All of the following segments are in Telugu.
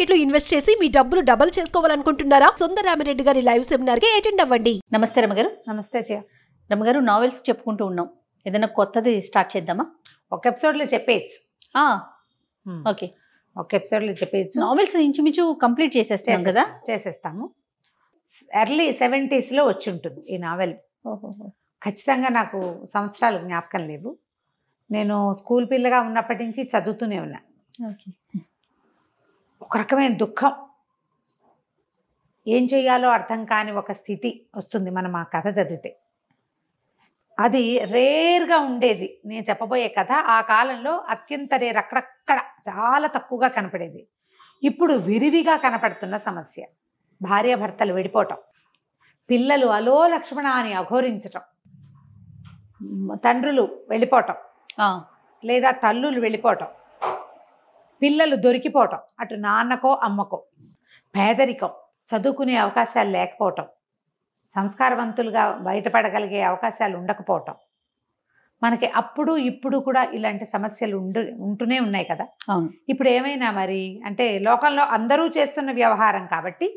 మార్కెట్ లో ఇన్వెస్ట్ చేసి మీ డబ్బులు డబుల్ చేసుకోవాలనుకుంటున్నారా? సుందరరామిరెడ్డి గారి లైవ్ సెమినార్ కి అటెండ్ అవ్వండి. నమస్తే రమగారు. నమస్తే జయ. రమగారు, నావెల్స్ చెప్పుకుంటూ ఉన్నాం, ఏదైనా కొత్తది స్టార్ట్ చేద్దామా? ఒక ఎపిసోడ్లో చెప్పేయచ్చు. ఓకే, ఒక ఎపిసోడ్లో చెప్పేయచ్చు. నావెల్స్ ఇంచుమించు కంప్లీట్ చేసేస్తాం కదా? చేసేస్తాము. ఎర్లీ 70s వచ్చి ఉంటుంది ఈ నావెల్. ఖచ్చితంగా నాకు సంవత్సరాలు జ్ఞాపకం లేవు. నేను స్కూల్ పిల్లగా ఉన్నప్పటి నుంచి చదువుతూనే ఉన్నా. ఒక రకమైన దుఃఖం, ఏం చెయ్యాలో అర్థం కాని ఒక స్థితి వస్తుంది మనం ఆ కథ చదివితే. అది రేర్గా ఉండేది. నేను చెప్పబోయే కథ ఆ కాలంలో అత్యంత రేర్, అక్కడక్కడ చాలా తక్కువగా కనపడేది. ఇప్పుడు విరివిగా కనపడుతున్న సమస్య. భార్యాభర్తలు విడిపోవటం, పిల్లలు అలో లక్ష్మణ అని అఘోరించటం, తండ్రులు వెళ్ళిపోవటం లేదా తల్లులు వెళ్ళిపోవటం, పిల్లలు దొరికిపోవటం, అటు నాన్నకో అమ్మకో, పేదరికం, చదువుకునే అవకాశాలు లేకపోవటం, సంస్కారవంతులుగా బయటపడగలిగే అవకాశాలు ఉండకపోవటం. మనకి అప్పుడు ఇప్పుడు కూడా ఇలాంటి సమస్యలు ఉంటూనే ఉన్నాయి కదా. ఇప్పుడు ఏమైనా మరి అంటే లోకంలో అందరూ చేస్తున్న వ్యవహారం కాబట్టి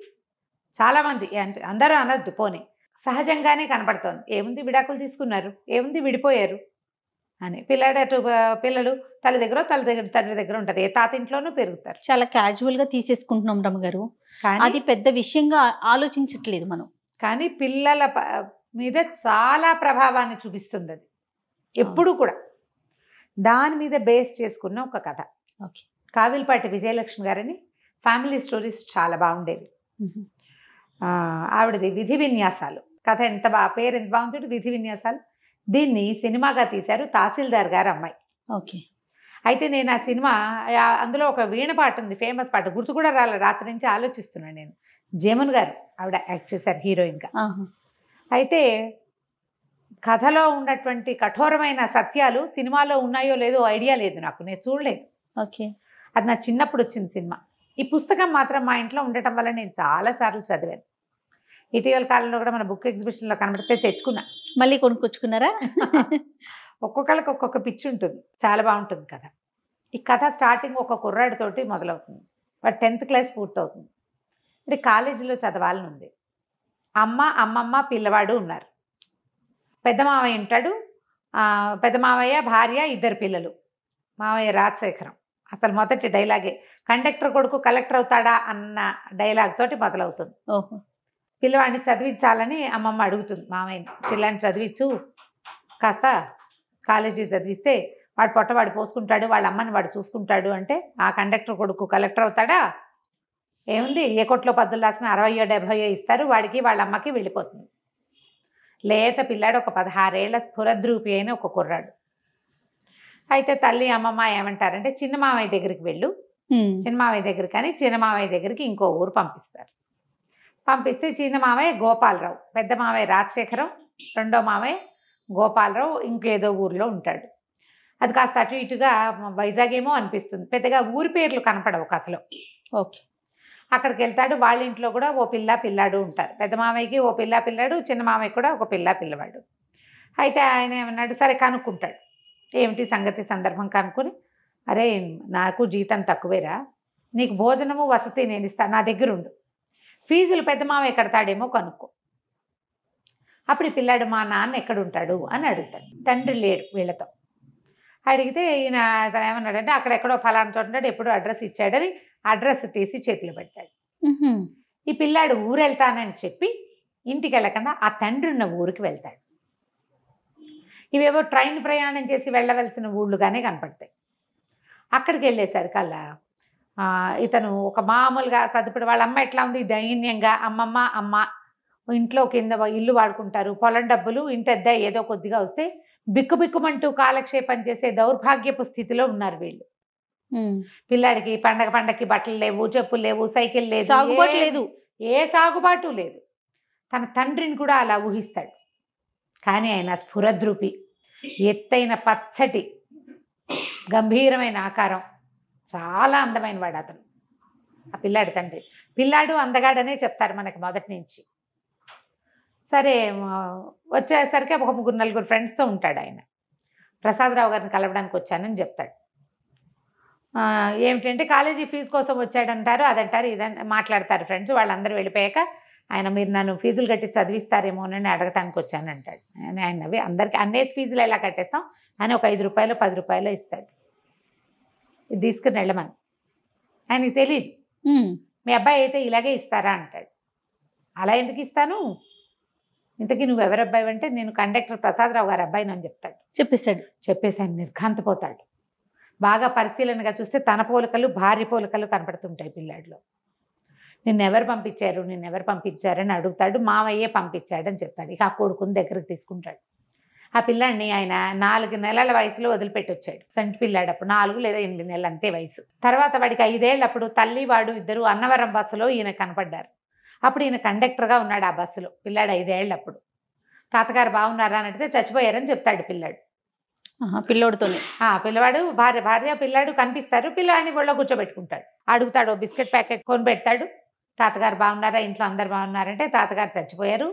చాలామంది, అంటే అందరూ అనద్దు పోనీ, సహజంగానే కనపడుతోంది. ఏముంది, విడాకులు తీసుకున్నారు, ఏముంది విడిపోయారు అని. పిల్లలు తల్లి దగ్గర తండ్రి దగ్గర ఉంటారు, ఏ తాత ఇంట్లోనూ పెరుగుతారు. చాలా క్యాజువల్గా తీసేసుకుంటున్నాం రమగారు, అది పెద్ద విషయంగా ఆలోచించట్లేదు మనం. కానీ పిల్లల మీద చాలా ప్రభావాన్ని చూపిస్తుంది అది ఎప్పుడు కూడా. దాని మీద బేస్ చేసుకున్న ఒక కథ. ఓకే, కావిల్పాటి విజయలక్ష్మి గారని ఫ్యామిలీ స్టోరీస్ చాలా బాగుండేవి. ఆవిడది విధి విన్యాసాలు కథ. పేరు ఎంత బాగుంటుంది, విధి విన్యాసాలు. దీన్ని సినిమాగా తీశారు తహసీల్దార్ గారు అమ్మాయి. ఓకే, అయితే నేను ఆ సినిమా, అందులో ఒక వీణ పాట ఉంది, ఫేమస్ పాట, గుర్తు కూడా రాలే, రాత్రి నుంచి ఆలోచిస్తున్నాను నేను. జమున్ గారు ఆవిడ యాక్ట్ చేశారు హీరోయిన్గా. అయితే కథలో ఉన్నటువంటి కఠోరమైన సత్యాలు సినిమాలో ఉన్నాయో లేదో ఐడియా లేదు నాకు, నేను చూడలేదు. ఓకే, అది నా చిన్నప్పుడు వచ్చిన సినిమా. ఈ పుస్తకం మాత్రం మా ఇంట్లో ఉండటం వల్ల నేను చాలాసార్లు చదివాను. ఇటీవల కాలంలో కూడా మన బుక్ ఎగ్జిబిషన్లో కనబడితే తెచ్చుకున్నా. మళ్ళీ కొనుక్కొచ్చుకున్నారా? ఒక్కొక్కళ్ళకి ఒక్కొక్క పిచ్చి ఉంటుంది. చాలా బాగుంటుంది కథ. ఈ కథ స్టార్టింగ్ ఒక కుర్రాడితోటి మొదలవుతుంది. వాడు 10th క్లాస్ పూర్తవుతుంది. ఇప్పుడు కాలేజీలో చదవాలని ఉంది. అమ్మమ్మ పిల్లవాడు ఉన్నారు. పెద్ద మావయ్య ఉంటాడు, పెద్ద మావయ్య భార్య, 2 పిల్లలు. మావయ్య రాజశేఖరం. అసలు మొదటి డైలాగే కండక్టర్ కొడుకు కలెక్టర్ అవుతాడా అన్న డైలాగ్ తోటి మొదలవుతుంది. ఓహో, పిల్లవాడిని చదివించాలని అమ్మమ్మ అడుగుతుంది మామయ్యని. పిల్లాన్ని చదివించు, కాస్త కాలేజీ చదివిస్తే వాడు పొట్టవాడు పోసుకుంటాడు, వాళ్ళ అమ్మని వాడు చూసుకుంటాడు. అంటే ఆ కండక్టర్ కొడుకు కలెక్టర్ అవుతాడా, ఏముంది, ఏ కొట్లో పద్దులు రాసిన 60-70 ఇస్తారు, వాడికి వాళ్ళ అమ్మకి వెళ్ళిపోతుంది. లేత పిల్లాడు, ఒక 16 ఏళ్ల స్ఫురద్రూపి అయిన ఒక కుర్రాడు. అయితే తల్లి అమ్మమ్మ ఏమంటారంటే, చిన్న మామయ్య దగ్గరికి వెళ్ళు, చిన్న మామయ్య దగ్గర, కానీ చిన్న మామయ్య దగ్గరికి ఇంకో ఊరు పంపిస్తారు. పంపిస్తే చిన్న మామయ్య గోపాలరావు, పెద్ద మామయ్య రాజశేఖరం, రెండో మామయ్య గోపాలరావు ఇంకేదో ఊరిలో ఉంటాడు. అది కాస్త అటు ఇటుగా వైజాగ్ ఏమో అనిపిస్తుంది, పెద్దగా ఊరి పేర్లు కనపడవు కథలో. ఓకే, అక్కడికి వెళ్తాడు. వాళ్ళ ఇంట్లో కూడా ఓ పిల్లాడు ఉంటారు. పెద్ద మామయ్యకి ఓ పిల్లాడు, చిన్న మామయ్య కూడా ఒక పిల్లవాడు. అయితే ఆయన ఏమన్నాడు, సరే కనుక్కుంటాడు, ఏమిటి సంగతి సందర్భం కనుక్కొని, అరే నాకు జీతం తక్కువేరా, నీకు భోజనము వసతి నేను ఇస్తాను, నా దగ్గర ఉండు, ఫీజులు పెద్ద మామయ్య కడతాడేమో కనుక్కో. అప్పుడు ఈ పిల్లాడు, మా నాన్న ఎక్కడుంటాడు అని అడుగుతాడు. తండ్రి లేడు వీళ్ళతో. అడిగితే ఈయన తను ఏమన్నాడంటే, అక్కడెక్కడో ఫలానా చోట ఉంటాడు, ఎప్పుడో అడ్రస్ ఇచ్చాడని అడ్రస్ తీసి చేతిలో పెడతాడు. ఈ పిల్లాడు ఊరు వెళ్తానని చెప్పి ఇంటికి వెళ్ళకుండా ఆ తండ్రి ఉన్న ఊరికి వెళ్తాడు. ఇవేవో ట్రైన్ ప్రయాణం చేసి వెళ్ళవలసిన ఊళ్ళుగానే కనపడతాయి. అక్కడికి వెళ్ళేసరికల్లా ఇతను ఒక మామూలుగా తదుపరి వాళ్ళ అమ్మ ఎట్లా ఉంది, దైన్యంగా, అమ్మ ఇంట్లో కింద ఇల్లు వాడుకుంటారు, పొలం డబ్బులు ఇంటద్ద ఏదో కొద్దిగా వస్తే బిక్కుబిక్కుమంటూ కాలక్షేపం చేసే దౌర్భాగ్యపు స్థితిలో ఉన్నారు వీళ్ళు. పిల్లాడికి పండగకి బట్టలు లేవు, చెప్పులు లేవు, సైకిల్ లేదు, సాగుబాటు లేదు, ఏ సాగుబాటు లేదు. తన తండ్రిని కూడా అలా ఊహిస్తాడు. కానీ ఆయన స్ఫురద్రూపి, ఎత్తైన పచ్చటి గంభీరమైన ఆకారం, చాలా అందమైన వాడు అతను, ఆ పిల్లాడి తండ్రి. పిల్లాడు అందగాడనే చెప్తారు మనకి మొదటి నుంచి. సరే వచ్చేసరికి ఒక 3-4 ఫ్రెండ్స్తో ఉంటాడు ఆయన. ప్రసాదరావు గారిని కలవడానికి వచ్చానని చెప్తాడు. ఏమిటంటే కాలేజీ ఫీజు కోసం వచ్చాడంటారు, అదంటారు, ఇదని మాట్లాడతారు ఫ్రెండ్స్. వాళ్ళందరూ వెళ్ళిపోయాక ఆయన మీరు నన్ను ఫీజులు కట్టి చదివిస్తారేమోనని అడగటానికి వచ్చానంటాడు. ఆయన అందరికీ అన్నేసి ఫీజులు ఎలా కట్టేస్తాం అని ఒక 5 రూపాయలు 10 రూపాయలు ఇస్తాడు, ఇది తీసుకుని వెళ్ళమని. ఆయనకి తెలియదు మీ అబ్బాయి అయితే ఇలాగే ఇస్తారా అంటాడు. అలా ఎందుకు ఇస్తాను, ఇంతకీ నువ్వు ఎవరి అబ్బాయి అంటే నేను కండక్టర్ ప్రసాదరావు గారి అబ్బాయిని అని చెప్తాడు. చెప్పేసి ఆయన నిర్ఘాంతపోతాడు. బాగా పరిశీలనగా చూస్తే తన పోలికలు భార్య పోలికలు కనపడుతుంటాయి పిల్లాడిలో. నిన్నెవరు పంపించారని అడుగుతాడు. మావయ్యే పంపించాడని చెప్తాడు. ఇక ఆ కొడుకుని దగ్గరికి తీసుకుంటాడు. ఆ పిల్లాడిని ఆయన 4 నెలల వయసులో వదిలిపెట్టి వచ్చాడు. సంటి పిల్లాడు అప్పుడు 4 లేదా 8 నెలలు అంతే వయసు. తర్వాత వాడికి 5 ఏళ్ళప్పుడు తల్లి వాడు ఇద్దరు అన్నవరం బస్సులో ఈయన కనపడ్డారు. అప్పుడు ఈయన కండక్టర్గా ఉన్నాడు ఆ బస్సులో. పిల్లాడు 5 ఏళ్ళప్పుడు. తాతగారు బాగున్నారా అని అడిగితే చచ్చిపోయారని చెప్తాడు పిల్లాడు. పిల్లోడితోనే పిల్లవాడు భార్య పిల్లాడు కనిపిస్తారు. పిల్లాడిని ఒళ్ళో కూర్చోబెట్టుకుంటాడు. అడుగుతాడు, బిస్కెట్ ప్యాకెట్ కొని పెడతాడు. తాతగారు బాగున్నారా, ఇంట్లో అందరు బాగున్నారంటే తాతగారు చచ్చిపోయారు,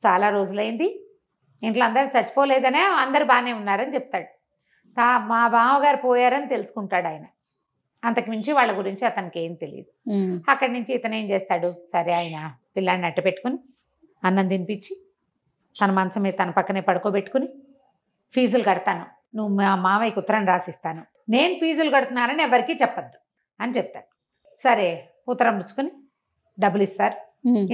చాలా రోజులైంది, ఇంట్లో అందరు చచ్చిపోలేదనే అందరు బాగానే ఉన్నారని చెప్తాడు. మా బావగారు పోయారని తెలుసుకుంటాడు ఆయన. అంతకుమించి వాళ్ళ గురించి అతనికి ఏం తెలియదు. అక్కడి నుంచి ఇతను ఏం చేస్తాడు, సరే ఆయన పిల్లాడిని అట్ట పెట్టుకుని అన్నం తినిపించి తన మంచం మీద తన పక్కనే పడుకోబెట్టుకుని ఫీజులు కడతాను, నువ్వు మా మావయ్యకి ఉత్తరం రాసిస్తాను, నేను ఫీజులు కడుతున్నానని ఎవరికీ చెప్పద్దు అని చెప్తాడు. సరే ఉత్తరం పుచ్చుకొని డబ్బులు ఇస్తారు.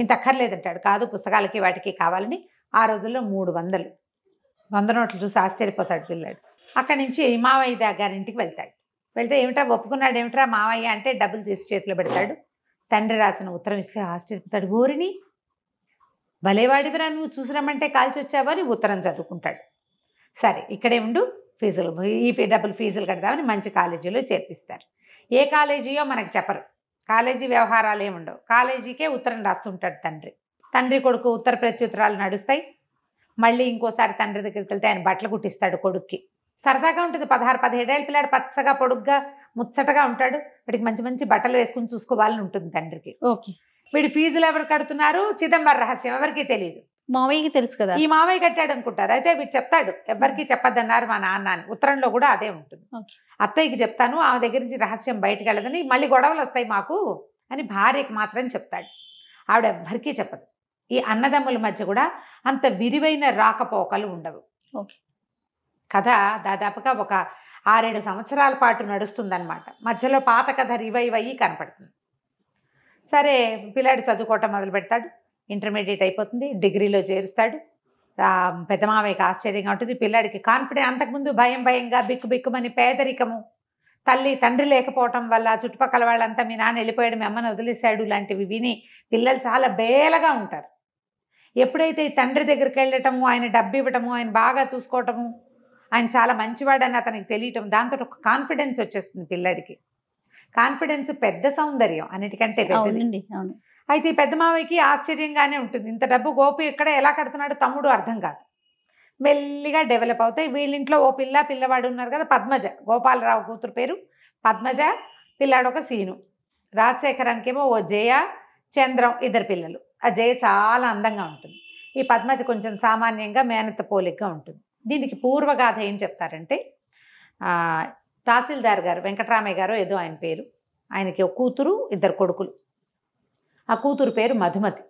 ఇంత అక్కర్లేదంటాడు. కాదు పుస్తకాలకి వాటికి కావాలని ఆ రోజుల్లో 300 నోట్లు చూసి ఆశ్చర్యపోతాడు పిల్లాడు. అక్కడి నుంచి మావయ్య గారింటికి వెళ్తాడు. వెళ్తే ఏమిట్రా ఒప్పుకున్నాడు, ఏమిట్రా మావయ్య అంటే డబ్బులు తీసి చేతిలో పెడతాడు. తండ్రి రాసిన ఉత్తరం ఇస్తే ఆశ్చర్యపోతాడు. ఊరిని భలేవాడివిరా నువ్వు, చూసిరమ్మంటే కాల్చి వచ్చావని ఉత్తరం చదువుకుంటాడు. సరే ఇక్కడే ఉండు, డబ్బులు ఫీజులు కడదామని మంచి కాలేజీలో చేర్పిస్తారు. ఏ కాలేజీయో మనకు చెప్పరు, కాలేజీ వ్యవహారాలు ఏముండవు. కాలేజీకే ఉత్తరం రాస్తుంటాడు తండ్రి కొడుకు ఉత్తర ప్రత్యుత్తరాలు నడుస్తాయి. మళ్ళీ ఇంకోసారి తండ్రి దగ్గరికి వెళ్తే ఆయన బట్టలు కుట్టిస్తాడు కొడుక్కి. సరదాగా ఉంటుంది. 16-17 ఏళ్ళ పిల్లాడు పచ్చగా పొడుగ్గా ముచ్చటగా ఉంటాడు. వాడికి మంచి మంచి బట్టలు వేసుకుని చూసుకోవాలని ఉంటుంది తండ్రికి. వీడి ఫీజులు ఎవరు కడుతున్నారు, చిదంబర రహస్యం, ఎవరికీ తెలియదు. మావయ్యకి తెలుసు కదా, ఈ మావయ్య కట్టాడు అనుకుంటారు. అయితే వీడు చెప్తాడు, ఎవరికి చెప్పద్దన్నారు మా నాన్న అని. ఉత్తరంలో కూడా అదే ఉంటుంది. అత్తయ్యకి చెప్తాను, ఆమె దగ్గర నుంచి రహస్యం బయటకు వెళ్ళదని, మళ్ళీ గొడవలు వస్తాయి మాకు అని భార్యకి మాత్రం చెప్తాడు. ఆవిడ ఎవ్వరికీ చెప్పదు. ఈ అన్నదమ్ముల మధ్య కూడా అంత విరివైన రాకపోకలు ఉండవు. కథ దాదాపుగా ఒక 6-7 సంవత్సరాల పాటు నడుస్తుందన్నమాట. మధ్యలో పాత కథ రివైవ్ అయ్యి కనపడుతుంది. సరే పిల్లాడు చదువుకోవటం మొదలు పెడతాడు. ఇంటర్మీడియట్ అయిపోతుంది, డిగ్రీలో చేరుస్తాడు. పెద్దమావయ్యకి ఆశ్చర్యంగా ఉంటుంది. పిల్లాడికి కాన్ఫిడెన్స్, అంతకుముందు భయంగా బిక్కుమని పేదరికము, తండ్రి లేకపోవటం వల్ల చుట్టుపక్కల వాళ్ళంతా మీ నాన్న వెళ్ళిపోయాడు, మీ అమ్మని వదిలేశాడు లాంటివి విని పిల్లలు చాలా బేలగా ఉంటారు. ఎప్పుడైతే ఈ తండ్రి దగ్గరికి వెళ్ళటము, ఆయన డబ్బు ఇవ్వటము, ఆయన బాగా చూసుకోవటము, ఆయన చాలా మంచివాడని అతనికి తెలియటం, దాంతో ఒక కాన్ఫిడెన్స్ వచ్చేస్తుంది పిల్లాడికి. కాన్ఫిడెన్స్ పెద్ద సౌందర్యం, అన్నిటికంటే పెద్దది. అయితే ఈ పెద్ద మావయ్యకి ఆశ్చర్యంగానే ఉంటుంది. ఇంత డబ్బు గోపి ఎక్కడ ఎలా కడుతున్నాడు తమ్ముడు అర్థం కాదు. మెల్లిగా డెవలప్ అవుతాయి. వీళ్ళింట్లో ఓ పిల్లవాడు ఉన్నారు కదా, పద్మజ, గోపాలరావు కూతురు పేరు పద్మజ, పిల్లాడు ఒక సీను. రాజశేఖరానికేమో ఓ జయ, చంద్రం, 2 పిల్లలు. ఆ జయ చాలా అందంగా ఉంటుంది. ఈ పద్మజ కొంచెం సామాన్యంగా మేనత్త పోలికగా ఉంటుంది. దీనికి పూర్వగాథ ఏం చెప్తారంటే, తహసీల్దార్ గారు వెంకటరామయ్య గారు ఏదో ఆయన పేరు, ఆయనకి ఒక కూతురు 2 కొడుకులు. ఆ కూతురు పేరు మధుమతి.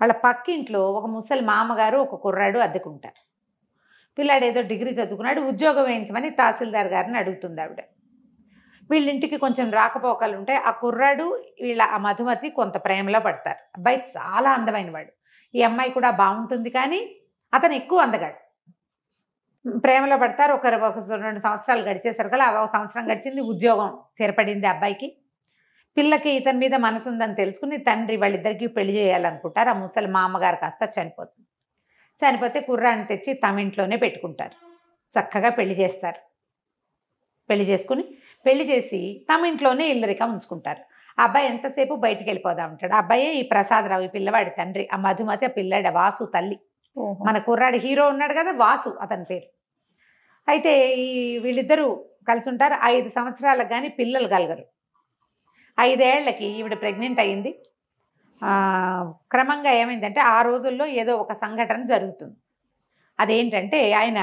వాళ్ళ పక్కింట్లో ఒక ముసలి మామగారు ఒక కుర్రాడు అద్దెకుంటారు. పిల్లాడు ఏదో డిగ్రీ చదువుకున్నాడు, ఉద్యోగం వేయించమని తహసీల్దార్ గారిని అడుగుతుంది ఆవిడ. వీళ్ళింటికి కొంచెం రాకపోకలు ఉంటాయి. ఆ కుర్రాడు ఆ మధుమతి కొంత ప్రేమలో పడతారు. అబ్బాయి చాలా అందమైన వాడు. ఈ అమ్మాయి కూడా బాగుంటుంది, కానీ అతను ఎక్కువ అందగాడు. ప్రేమలో పడతారు. ఒక 2 సంవత్సరాలు గడిచేసరికి అలా 1 సంవత్సరం గడిచింది, ఉద్యోగం స్థిరపడింది అబ్బాయికి. పిల్లకి ఇతని మీద మనసు ఉందని తెలుసుకుని తండ్రి వాళ్ళిద్దరికీ పెళ్లి చేయాలనుకుంటారు. ఆ ముసలి మామగారు కాస్త చనిపోతుంది. చనిపోతే కుర్రాన్ని తెచ్చి తమ ఇంట్లోనే పెట్టుకుంటారు. చక్కగా పెళ్లి చేస్తారు. పెళ్లి చేసి తమ ఇంట్లోనే ఇల్లరికం ఉంచుకుంటారు. ఆ అబ్బాయి ఎంతసేపు బయటికి వెళ్ళిపోదాం అంటాడు. ఆ అబ్బాయే ఈ ప్రసాదరావు, ఈ పిల్లవాడి తండ్రి. ఆ మధుమతి ఆ పిల్లాడి వాసు తల్లి. మన కుర్రాడి హీరో ఉన్నాడు కదా, వాసు అతని పేరు. అయితే వీళ్ళిద్దరూ కలిసి ఉంటారు. 5 సంవత్సరాలకు కానీ పిల్లలు కలగరు. 5 ఏళ్లకి ఈవిడ ప్రెగ్నెంట్ అయ్యింది. క్రమంగా ఏమైందంటే, ఆ రోజుల్లో ఏదో ఒక సంఘటన జరుగుతుంది. అదేంటంటే, ఆయన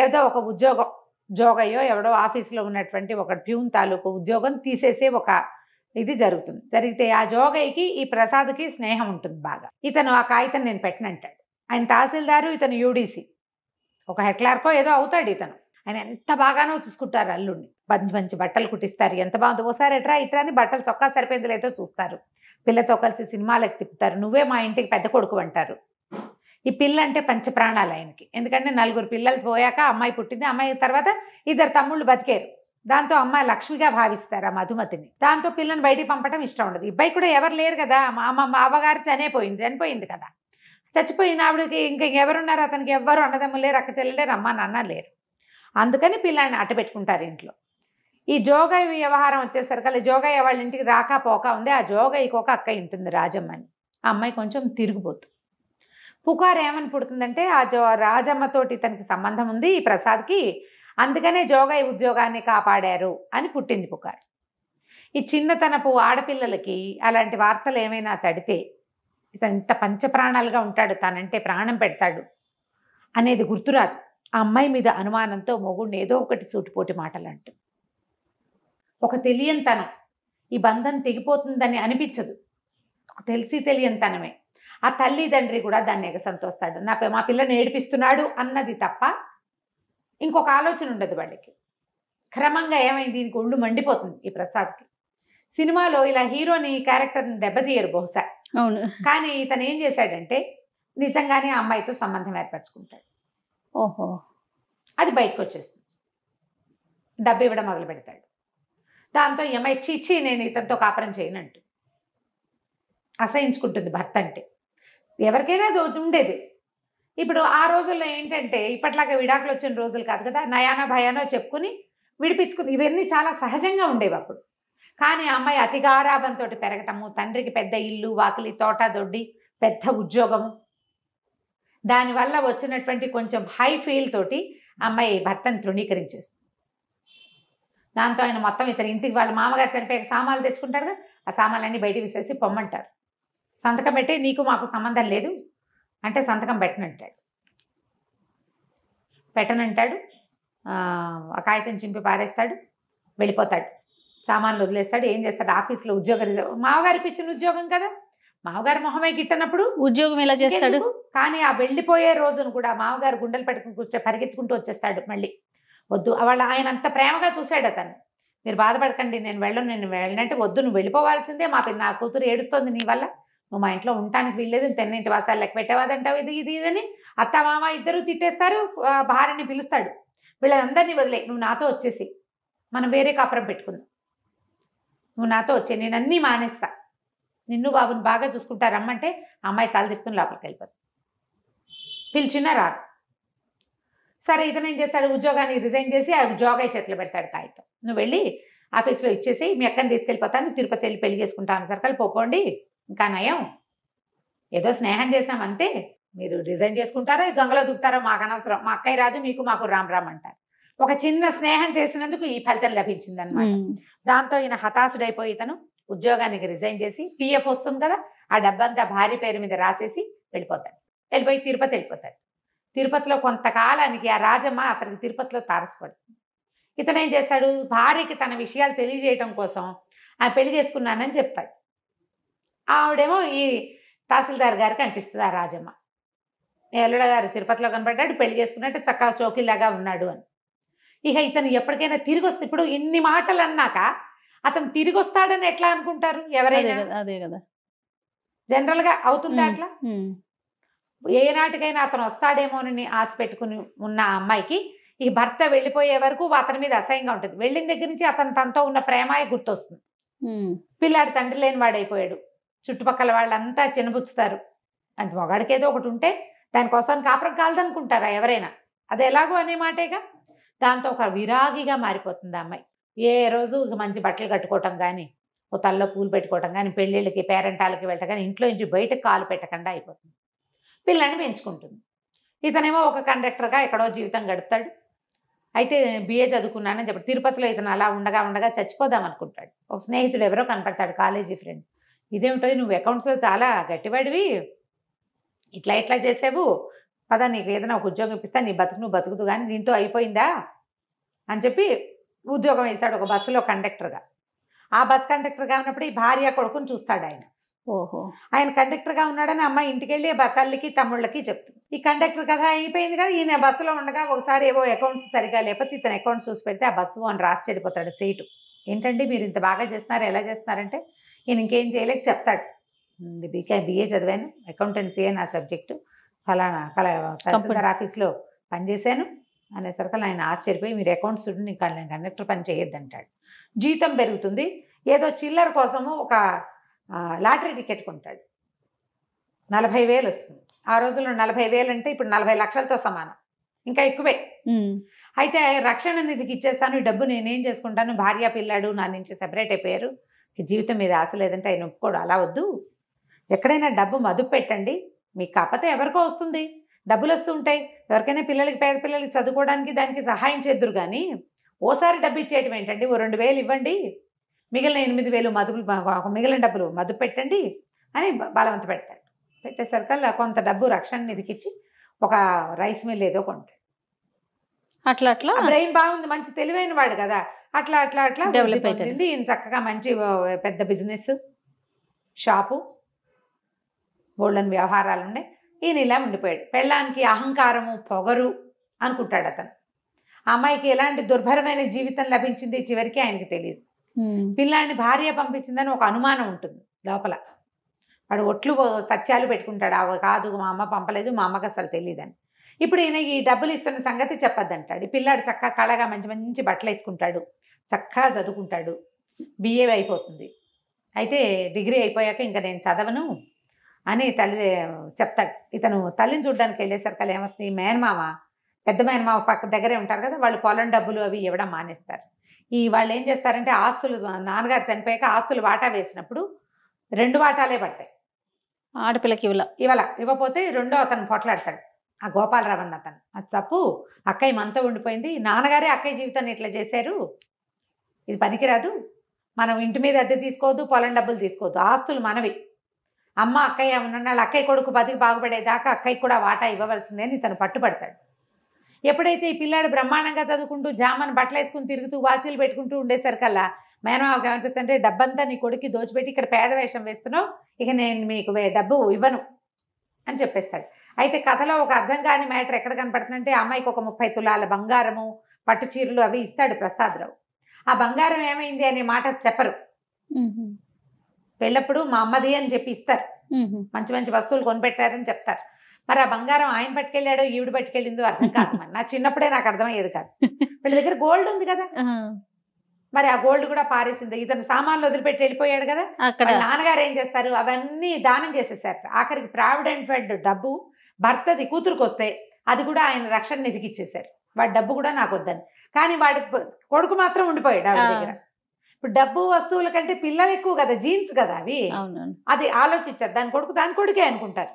ఏదో ఒక ఉద్యోగం జోగయ్యో ఎవడో ఆఫీస్లో ఉన్నటువంటి ఒక ప్యూన్ తాలూకు ఉద్యోగం తీసేసే ఒక ఇది జరుగుతుంది. జరిగితే ఆ జోగయ్యకి ఈ ప్రసాద్కి స్నేహం ఉంటుంది బాగా. ఇతను ఆ కాగితం నేను పెట్టనంటాడు. ఆయన తహసీల్దారు, ఇతను యూడీసీ, ఒక హెడ్ క్లార్కో ఏదో అవుతాడు ఇతను. ఆయన ఎంత బాగానో చూసుకుంటారు అల్లుడిని. మంచి మంచి బట్టలు కుట్టిస్తారు, ఎంత బాగుంది, ఓసారి ఎట్రా ఇట్రా అని బట్టలు చొక్కా సరిపోయింది లేదో చూస్తారు, పిల్లతో కలిసి సినిమాలకు తిప్పుతారు, నువ్వే మా ఇంటికి పెద్ద కొడుకు అంటారు. ఈ పిల్ల అంటే పంచప్రాణాలు ఆయనకి. ఎందుకంటే 4 పిల్లలు పోయాక అమ్మాయి పుట్టింది, అమ్మాయి తర్వాత 2 తమ్ముళ్ళు బతికారు. దాంతో అమ్మాయి లక్ష్మిగా భావిస్తారు ఆ మధుమతిని. దాంతో పిల్లని బయటికి పంపడం ఇష్టం ఉండదు. ఇబ్బాయి కూడా ఎవరు లేరు కదా, మా అవ్వగారు చనిపోయింది కదా, చచ్చిపోయిన ఆవిడకి ఇంకెవరున్నారు, అతనికి ఎవ్వరు అన్నదమ్ములు లేరు, అక్క చెల్లెలు లేరు, అమ్మ నాన్న లేరు. అందుకని పిల్లాన్ని అట్ట పెట్టుకుంటారు ఇంట్లో. ఈ జోగయ్య వ్యవహారం వచ్చేసరికి జోగయ్య వాళ్ళ ఇంటికి రాక పోక ఉంది. ఆ జోగయ్యకి ఒక అక్క ఉంటుంది రాజమ్మ అని. ఆ అమ్మాయి కొంచెం తిరిగిపోతుంది. పుకారు ఏమని పుడుతుందంటే ఆ రాజమ్మతోటి ఇతనికి సంబంధం ఉంది ఈ ప్రసాద్కి, అందుకనే జోగయ్య ఉద్యోగాన్ని కాపాడారు అని పుట్టింది పుకారు. ఈ చిన్నతనపు ఆడపిల్లలకి అలాంటి వార్తలు ఏమైనా తడితే ఇతను ఇంత పంచప్రాణాలుగా ఉంటాడు, తనంటే ప్రాణం పెడతాడు అనేది గుర్తురాదు. ఆ అమ్మాయి మీద అనుమానంతో మొగుడిని ఏదో ఒకటి సూటిపోటి మాటలు అంటూ, ఒక తెలియనితనం, ఈ బంధం తెగిపోతుందని అనిపించదు, ఒక తెలియనితనమే. ఆ తల్లిదండ్రి కూడా దాన్ని ఎగసంతోస్తాడు, మా పిల్లని ఏడిపిస్తున్నాడు అన్నది తప్ప ఇంకొక ఆలోచన ఉండదు వాళ్ళకి. క్రమంగా ఏమైంది, దీనికి ఒళ్ళు మండిపోతుంది ఈ ప్రసాద్కి. సినిమాలో ఇలా హీరోని క్యారెక్టర్ని దెబ్బతీయరు బహుశా, అవును, కానీ ఇతను ఏం చేశాడంటే నిజంగానే ఆ అమ్మాయితో సంబంధం ఏర్పరచుకుంటాడు. ఓహో, అది బయటకు వచ్చేస్తుంది. డబ్బు ఇవ్వడం మొదలు పెడతాడు. దాంతో ఈ అమ్మాయి చీచి నేను ఇతనితో కాపురం చేయనంటూ అసహించుకుంటుంది. భర్త అంటే ఎవరికైనా ఉండేది. ఇప్పుడు ఆ రోజుల్లో ఏంటంటే ఇప్పట్లాగా విడాకులు వచ్చిన రోజులు కాదు కదా, నయానో భయానో చెప్పుకుని విడిపించుకుని ఇవన్నీ చాలా సహజంగా ఉండేవి అప్పుడు. కానీ ఆ అమ్మాయి అతి గారాబంతో పెరగటము, తండ్రికి పెద్ద ఇల్లు వాకిలి తోట దొడ్డి పెద్ద ఉద్యోగము, దానివల్ల వచ్చినటువంటి కొంచెం హై ఫీల్ తోటి అమ్మాయి భర్తను తృణీకరించేస్తుంది. దాంతో ఆయన మొత్తం ఇతని ఇంటికి వాళ్ళ మామగారు చనిపోయాక సామాన్లు తెచ్చుకుంటారు కదా, ఆ సామాన్లన్నీ బయట విసేసి పొమ్మంటారు. సంతకం పెట్టి నీకు మాకు సంబంధం లేదు అంటే సంతకం పెట్టనంటాడు. ఆ కాగితం చింపి పారేస్తాడు, వెళ్ళిపోతాడు, సామాన్లు వదిలేస్తాడు. ఏం చేస్తాడు, ఆఫీస్లో ఉద్యోగం, మామగారికి ఇచ్చిన ఉద్యోగం కదా, మామగారు మొహమే గిట్టనప్పుడు ఉద్యోగం ఎలా చేస్తాడు. కానీ ఆ వెళ్ళిపోయే రోజును కూడా మామగారు గుండెలు పెట్టుకుని కూర్చో పరిగెత్తుకుంటూ వచ్చేస్తాడు. మళ్ళీ వద్దు, ఆయన అంత ప్రేమగా చూశాడు అతను. మీరు బాధపడకండి, నేను వెళ్ళనంటే వద్దు, నువ్వు వెళ్ళిపోవాల్సిందే, నా కూతురు ఏడుస్తోంది నీ వల్ల, నువ్వు మా ఇంట్లో ఉండటానికి వీల్లేదు, తెన్నింటి వాసాలు లెక్క పెట్టేవాదంటావు, ఇది ఇదని అత్త మామ ఇద్దరు తిట్టేస్తారు. భార్యని పిలుస్తాడు, వీళ్ళందరినీ వదిలే, నువ్వు నాతో వచ్చేసి మనం వేరే కాపురం పెట్టుకుందాం, నువ్వు నాతో వచ్చే, నేను అన్నీ మానేస్తా, నిన్ను బాబుని బాగా చూసుకుంటా రమ్మంటే అమ్మాయి తల తిప్పుకుని లోపలికి వెళ్ళిపోతుంది. పిలిచినా రాదు. సరే ఇతను ఏం చేస్తాడు, ఉద్యోగాన్ని రిజైన్ చేసి ఆ జోగయ్య చేతిలో పెడతాడు కాగితం, నువ్వు వెళ్ళి ఆఫీస్లో ఇచ్చేసి మీ అక్కని తీసుకెళ్ళిపోతాను, తిరుపతి వెళ్ళి పెళ్లి చేసుకుంటాను సర్కల్ పోపోండి, ఇంకా నయం, ఏదో స్నేహం చేసామంతే, మీరు రిజైన్ చేసుకుంటారో గంగలో దూకుతారో మాకు అనవసరం, మా అక్కయ్య రాదు, మీకు మాకు రామ్ అంటారు. ఒక చిన్న స్నేహం చేసినందుకు ఈ ఫలితం లభించింది అనమాట. దాంతో ఈయన హతాశుడైపోయి ఇతను ఉద్యోగానికి రిజైన్ చేసి పిఎఫ్ వస్తుంది కదా, ఆ డబ్బంతా భార్య పేరు మీద రాసేసి వెళ్ళిపోయి తిరుపతి వెళ్ళిపోతాడు. తిరుపతిలో కొంతకాలానికి ఆ రాజమ్మ అతనికి తిరుపతిలో తారసపడుతుంది. ఇతను ఏం చేస్తాడు, భార్యకి తన విషయాలు తెలియజేయడం కోసం ఆ పెళ్లి చేసుకున్నానని చెప్తాడు. ఆవిడేమో ఈ తహసీల్దార్ గారికి అంటిస్తుంది ఆ రాజమ్మ, ఎల్లుడ గారు తిరుపతిలో కనపడ్డాడు, పెళ్లి చేసుకున్నట్టు చక్కగా చోకిలాగా ఉన్నాడు అని. ఇక ఇతను ఎప్పటికైనా తిరిగి వస్తే, ఇప్పుడు ఇన్ని మాటలు అన్నాక అతను తిరిగి వస్తాడని ఎట్లా అనుకుంటారు ఎవరైనా, అదే కదా జనరల్గా అవుతుందా అట్లా? ఏనాటికైనా అతను వస్తాడేమోనని ఆశ పెట్టుకుని ఉన్న ఆ అమ్మాయికి ఈ భర్త వెళ్ళిపోయే వరకు అతని మీద అసహ్యంగా ఉంటుంది. వెళ్ళిన దగ్గర నుంచి అతను తనతో ఉన్న ప్రేమాయ గుర్తొస్తుంది. పిల్లాడు తండ్రి లేని వాడైపోయాడు, చుట్టుపక్కల వాళ్ళంతా చిన్నబుచ్చుతారు, అది మొగాడికి ఏదో ఒకటి ఉంటే దానికోసం కాపురం కాలదనుకుంటారా ఎవరైనా, అది ఎలాగో అనే మాటేగా. దాంతో ఒక విరాగిగా మారిపోతుంది ఆ అమ్మాయి. ఏ రోజు మంచి బట్టలు కట్టుకోవటం కానీ, ఓ తల్లో పూలు పెట్టుకోవటం కానీ, పెళ్ళిళ్ళకి పేరెంటాలకి వెళ్ళటం కానీ, ఇంట్లో నుంచి బయటకు కాలు పెట్టకుండా అయిపోతుంది. పిల్లని పెంచుకుంటుంది. ఇతనేమో ఒక కండక్టర్గా ఎక్కడో జీవితం గడుపుతాడు. అయితే బిఏ చదువుకున్నానని చెప్పి తిరుపతిలో ఇతను అలా ఉండగా చచ్చిపోదాం అనుకుంటాడు. ఒక స్నేహితుడు ఎవరో కనపడతాడు, కాలేజీ ఫ్రెండ్, ఇదేమిటో నువ్వు అకౌంట్స్లో చాలా గట్టివాడివి, ఇట్లా చేసావు, పదా నీకు ఏదైనా ఒక ఉద్యోగం ఇప్పిస్తా, నీ బతుకు నువ్వు బతుకుతూ కానీ దీంతో అయిపోయిందా అని చెప్పి ఉద్యోగం వేస్తాడు ఒక బస్సులో కండక్టర్గా. ఆ బస్ కండక్టర్గా ఉన్నప్పుడు ఈ భార్య కొడుకుని చూస్తాడు ఆయన. ఓహో. ఆయన కండక్టర్గా ఉన్నాడని అమ్మాయి ఇంటికి వెళ్ళి తల్లికి తమ్ముళ్ళకి చెప్తుంది. ఈ కండక్టర్ కథ అయిపోయింది కదా. ఈయన బస్సులో ఉండగా ఒకసారి ఏవో అకౌంట్స్ సరిగా లేకపోతే ఇతను అకౌంట్స్ చూసి పెడితే ఆ బస్సు అని రాసి చెడిపోతాడు సీటు. ఏంటండి మీరు ఇంత బాగా చేస్తున్నారు, ఎలా చేస్తున్నారంటే ఈయన ఇంకేం చేయలేక చెప్తాడు, బిఏ చదివాను, అకౌంటెన్సీయే నా సబ్జెక్టు, ఫలానా తహసీల్దార్ ఆఫీస్లో పనిచేశాను అనేసరికి ఆయన ఆశ్చర్యపోయి మీరు అకౌంట్స్ చూడండి, ఇంకా నేను కండక్టర్ పని చేయొద్దంటాడు. జీతం పెరుగుతుంది, ఏదో చిల్లర కోసము ఒక లాటరీ టికెట్ కొంటాడు. 40,000 వస్తుంది. ఆ రోజుల్లో 40,000 అంటే ఇప్పుడు 40 లక్షలతో సమానం, ఇంకా ఎక్కువే. అయితే రక్షణ నిధికి ఇచ్చేస్తాను, ఈ డబ్బు నేనేం చేసుకుంటాను, భార్య పిల్లాడు నా నుంచి సెపరేట్ అయిపోయారు, జీవితం మీద ఆశ లేదంటే ఆయన ఒప్పుకోడు. అలా వద్దు, ఎక్కడైనా డబ్బు మదుపు పెట్టండి, మీకు కాకపోతే ఎవరికో వస్తుంది, డబ్బులు వస్తూ ఉంటాయి, ఎవరికైనా పిల్లలకి పేద పిల్లలకి చదువుకోవడానికి దానికి సహాయం చేద్దురు. కానీ ఓసారి డబ్బు ఇచ్చేయటం ఏంటండి, ఓ 2,000 ఇవ్వండి, మిగిలిన 8,000 మదుపు మిగిలిన డబ్బులు మదుపు పెట్టండి అని బలవంత పెడతాడు. పెట్టేసరికల్లా కొంత డబ్బు రక్షణ నిధికి ఇచ్చి ఒక రైస్ మిల్ ఏదో కొంటాడు. అట్లా అట్లా బ్రెయిన్ బాగుంది, మంచి తెలివైన వాడు కదా, అట్లా అట్లా అట్లా డెవలప్ అవుతుంది. ఈయన చక్కగా మంచి పెద్ద బిజినెస్ షాపు, బోల్డన్ వ్యవహారాలు ఉన్నాయి. ఈయన ఇలా ఉండిపోయాడు. పెళ్ళానికి అహంకారము పొగరు అనుకుంటాడు అతను. ఆ అమ్మాయికి ఎలాంటి దుర్భరమైన జీవితం లభించింది చివరికి ఆయనకి తెలియదు. పిల్లాన్ని భార్య పంపించిందని ఒక అనుమానం ఉంటుంది లోపల. వాడు ఒట్లు సత్యాలు పెట్టుకుంటాడు, అవి కాదు మా అమ్మ పంపలేదు, మా అమ్మకి అసలు తెలియదని. ఇప్పుడు ఈయన ఈ డబ్బులు ఇస్తున్న సంగతి చెప్పొద్దంటాడు. ఈ పిల్లాడు చక్కగా కళగా మంచి మంచి బట్టలు వేసుకుంటాడు, చక్కగా చదువుకుంటాడు, బిఏ అయిపోతుంది. అయితే డిగ్రీ అయిపోయాక ఇంకా నేను చదవను అని తల్లి చెప్తాడు. ఇతను తల్లిని చూడడానికి వెళ్ళేసరికి ఏమవుతుంది, మేనమామ పెద్ద మేనమామ పక్క దగ్గరే ఉంటారు కదా, వాళ్ళు పొలం డబ్బులు అవి ఇవ్వడం మానేస్తారు. ఈ వాళ్ళు ఏం చేస్తారంటే ఆస్తులు, నాన్నగారు చనిపోయాక ఆస్తులు వాటా వేసినప్పుడు 2 వాటాలే పడతాయి. ఆడపిల్లకి ఇవ్వకపోతే రెండో అతను పొట్లాడతాడు, ఆ గోపాలరావు అన్న అతను. అది తప్పు, అక్కయ్య మనతో ఉండిపోయింది, నాన్నగారే అక్కయ్య జీవితాన్ని ఇట్లా చేశారు, ఇది పనికిరాదు, మనం ఇంటి మీద అద్దె తీసుకోవద్దు, పొలం డబ్బులు తీసుకోవద్దు, ఆస్తులు మనవి, అమ్మ అక్కయ్య ఉన్నాళ్ళు అక్కయ్య కొడుకు బతికి బాగుపడేదాకా అక్కయ్యకి కూడా వాటా ఇవ్వవలసిందే అని ఇతను పట్టుబడతాడు. ఎప్పుడైతే ఈ పిల్లాడు బ్రహ్మాండంగా చదువుకుంటూ జామను బట్టలు వేసుకుని తిరుగుతూ వాచీలు పెట్టుకుంటూ ఉండేసరికల్లా మేనమావకి ఏమనిపిస్తుంటే డబ్బంతా నీ కొడుక్కి దోచిపెట్టి ఇక్కడ పేద వేషం వేస్తున్నావు, ఇక నేను మీకు డబ్బు ఇవ్వను అని చెప్పేస్తాడు. అయితే కథలో ఒక అర్థం కాని మ్యాటర్ ఎక్కడ కనపడుతుందంటే అమ్మాయికి ఒక 30 తులాల బంగారము, పట్టు చీరలు అవి ఇస్తాడు ప్రసాదరావు. ఆ బంగారం ఏమైంది అనే మాట చెప్పరు. పెళ్ళప్పుడు మా అమ్మది అని చెప్పి ఇస్తారు, మంచి మంచి వస్తువులు కొనిపెట్టారని చెప్తారు. మరి ఆ బంగారం ఆయన పట్టుకెళ్ళాడో ఈవిడ పట్టుకెళ్ళిందో అర్థం కాదు. మరి నా చిన్నప్పుడే నాకు అర్థమయ్యేది కాదు. వీళ్ళ దగ్గర గోల్డ్ ఉంది కదా, మరి ఆ గోల్డ్ కూడా పారేసింది. ఇతను సామాన్లు వదిలిపెట్టి వెళ్ళిపోయాడు కదా, నాన్నగారు ఏం చేస్తారు, అవన్నీ దానం చేసేసారు. ఆఖరికి ప్రావిడెంట్ ఫండ్ డబ్బు భర్తది కూతురుకు వస్తే అది కూడా ఆయన రక్షణ నిధికి ఇచ్చేసారు. వాడి డబ్బు కూడా నాకు వద్దని. కానీ వాడి కొడుకు మాత్రం ఉండిపోయాడు ఆవిడ దగ్గర. ఇప్పుడు డబ్బు వస్తువుల కంటే పిల్లలు ఎక్కువ కదా, జీన్స్ కదా అవి, అది ఆలోచించారు. దాని కొడుకే అనుకుంటారు,